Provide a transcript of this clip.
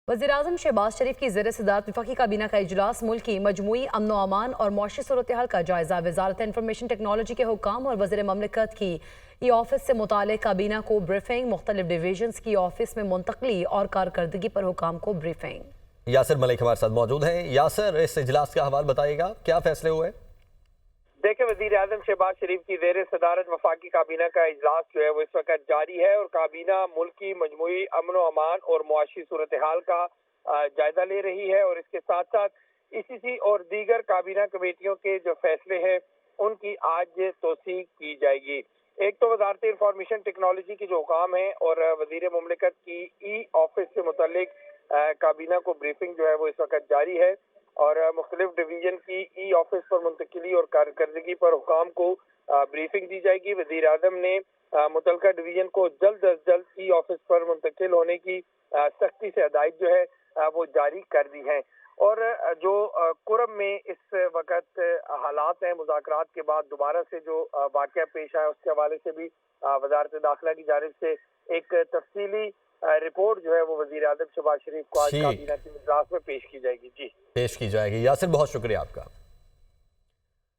वज़ीर-ए-आज़म शहबाज शरीफ की ज़ेर सदारत वफ़ाक़ी काबीना का इजलास मुल्क की मजमूई अमन व अमान और मौशी सूरत-ए-हाल का जायज़ा। वज़ारत इंफॉर्मेशन टेक्नोलॉजी के हुक्काम और वज़ीर ममलिकत की ई ऑफिस से मुताल्लिक़ काबीना को ब्रीफिंग, मुख्तलिफ डिवीजन्स की ऑफिस में मुंतकली और कारकर्दगी पर हुक्काम को ब्रीफिंग। यासिर मलिक हमारे साथ मौजूद हैं। यासिर, इस इजलास का हवाल बताइएगा, क्या फैसले हुए? देखिए, वज़ीर आज़म शहबाज शरीफ की ज़ेर सदारत वफाकी काबीना का इजलास जो है वो इस वक्त जारी है और काबीना मुल्क की मजमूई अमन व अमान और मुआशी सूरत हाल का जायजा ले रही है और इसके साथ साथ ईसीसी और दीगर काबीना कमेटियों के जो फैसले हैं उनकी आज तौसीक की जाएगी। एक तो वजारत इंफॉर्मेशन टेक्नोलॉजी की जो हुकाम है और वजीर मुमलिकत की ई ऑफिस से मुतल्लिक काबीना को ब्रीफिंग जो है वो इस वक्त जारी है और मुख्तलिफ डिवीजन की ई ऑफिस पर मुंतकिली और कारकर्दगी पर हुकाम को ब्रीफिंग दी जाएगी। वजीर आजम ने मुतलका डिवीजन को जल्द अज जल्द ई ऑफिस पर मुंतकिल होने की सख्ती से हदायत जो है वो जारी कर दी है। और जो कुरम में इस वक्त हालात हैं, मुज़ाकरात के बाद दोबारा से जो वाक़या पेश आया उसके हवाले से भी वज़ारत दाखिला की जानिब से एक तफसीली रिपोर्ट जो है वो वज़ीर आज़म शहबाज शरीफ को आज काबीना के इजलास में पेश की जाएगी। जी, पेश की जाएगी। यासिर, बहुत शुक्रिया आपका।